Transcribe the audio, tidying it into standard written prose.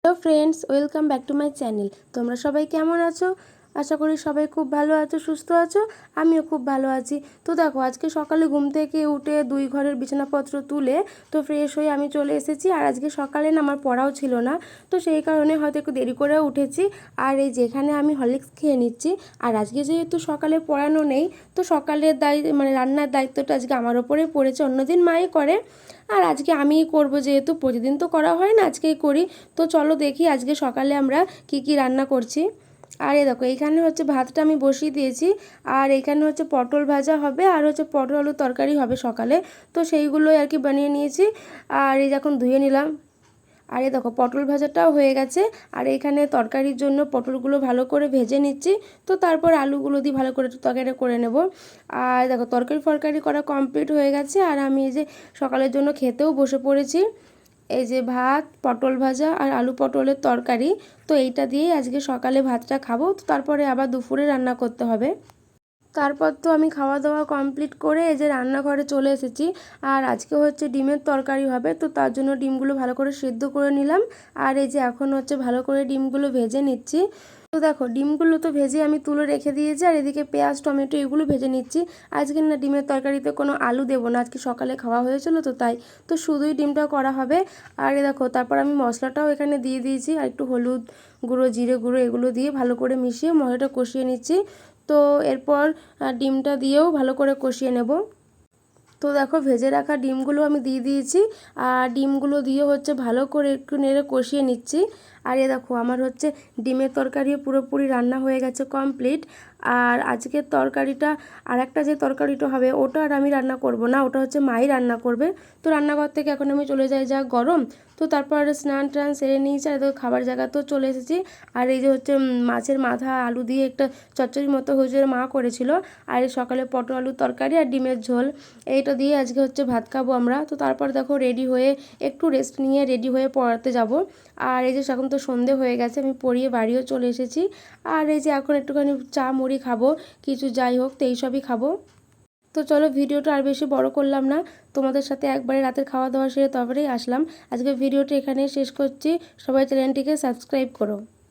Hello friends, welcome back to my channel. তোমরা সবাই কেমন আছো? আশা করি সবাই খুব ভালো আছো, সুস্থ আছো। আমিও খুব ভালো আছি। তো দেখো, আজকে সকালে ঘুম থেকে উঠে দুই ঘরের বিছানাপত্র তুলে তো ফ্রেশ হয়ে আমি চলে এসেছি। আর আজকে সকালে না আমার পড়াও ছিল না, তো সেই কারণে হয়তো একটু দেরি করে উঠেছি। আর এই যেখানে আমি হরলিক্স খেয়ে নিচ্ছি। আর আজকে যেহেতু সকালে পড়ানো নেই, তো সকালের রান্নার দায়িত্বটা আজকে আমার ওপরেই পড়েছে। অন্যদিন মাই করে, আর আজকে আমিই করব, যেহেতু প্রতিদিন তো করা হয় না, আজকেই করি। তো চলো দেখি আজকে সকালে আমরা কি রান্না করছি। আর এই দেখো, এইখানে হচ্ছে ভাতটা আমি বসিয়ে দিয়েছি। আর এইখানে হচ্ছে পটল ভাজা হবে, আর হচ্ছে পটল আলু তরকারি হবে সকালে। তো সেইগুলোই আর কি বানিয়ে নিয়েছি। আর এই যখন ধুয়ে নিলাম। আর এই দেখো, পটল ভাজাটাও হয়ে গেছে। আর এইখানে তরকারির জন্য পটলগুলো ভালো করে ভেজে নিচ্ছি। তো তারপর আলুগুলো দিয়ে ভালো করে তরকারিটা করে নেব। আর দেখো, তরকারি করা কমপ্লিট হয়ে গেছে। আর আমি এই যে সকালের জন্য খেতেও বসে পড়েছি। এই যে ভাত, পটল ভাজা আর আলু পটলের তরকারি। তো এইটা দিয়েই আজকে সকালে ভাতটা খাবো। তো তারপরে আবার দুপুরে রান্না করতে হবে। তারপর তো আমি খাওয়া দাওয়া কমপ্লিট করে এই যে রান্নাঘরে চলে এসেছি। আর আজকে হচ্ছে ডিমের তরকারি হবে, তো তার জন্য ডিমগুলো ভালো করে সেদ্ধ করে নিলাম। আর এই যে এখন হচ্ছে ভালো করে ডিমগুলো ভেজে নিচ্ছি। তো দেখো, ডিমগুলো তো ভেজে আমি তুলে রেখে দিয়েছি। আর এদিকে পেঁয়াজ টমেটো এগুলো ভেজে নিচ্ছি। আজকে না ডিমের তরকারিতে কোনো আলু দেবো না, আজকে সকালে খাওয়া হয়েছিল তো তাই। তো শুধুই ডিমটাও করা হবে। আর এই দেখো, তারপর আমি মশলাটাও এখানে দিয়ে দিয়েছি। আর একটু হলুদ গুঁড়ো, জিরে গুঁড়ো এগুলো দিয়ে ভালো করে মিশিয়ে মশলাটা কষিয়ে নিচ্ছি। তো এরপর ডিমটা দিয়েও ভালো করে কষিয়ে নেব। তো দেখো, ভেজে রাখা ডিমগুলো আমি দিয়ে দিয়েছি। আর ডিমগুলো দিয়ে হচ্ছে ভালো করে একটু নেড়ে কষিয়ে নিচ্ছি। আর এ দেখো, আমার হচ্ছে ডিমের তরকারিও পুরোপুরি রান্না হয়ে গেছে, কমপ্লিট। আর আজকের তরকারিটা, আর একটা যে তরকারিটা হবে ওটা আর আমি রান্না করব না, ওটা হচ্ছে মাই রান্না করবে। তো রান্নাঘর থেকে এখন আমি চলে যাই, যা গরম। তো তারপর স্নান টান সেরে নিয়েছি। আর দেখো, খাবার জায়গাতেও চলে এসেছি। আর এই যে হচ্ছে মাছের মাথা আলু দিয়ে একটা চচ্চড়ির মতো হয়েছে, মা করেছিল। আর এই সকালে পটল আলুর তরকারি আর ডিমের ঝোল, এইটা দিয়ে আজকে হচ্ছে ভাত খাবো আমরা। তো তারপর দেখো, রেডি হয়ে একটু রেস্ট নিয়ে রেডি হয়ে পড়াতে যাব। আর এই যে এখন তো সন্ধে হয়ে গেছে, আমি পড়িয়ে বাড়িও চলে এসেছি। আর এই যে এখন একটুখানি চা মুড়ি খাবো, কিছু যাই হোক, তো এইসবই খাবো। তো চলো, ভিডিওটা আর বেশি বড় করলাম না, তোমাদের সাথে একবারে রাতের খাওয়া দাওয়া সেরে তারপরেই আসলাম। আজকে ভিডিওটা এখানে শেষ করছি। সবাই চ্যানেলটিকে সাবস্ক্রাইব করো।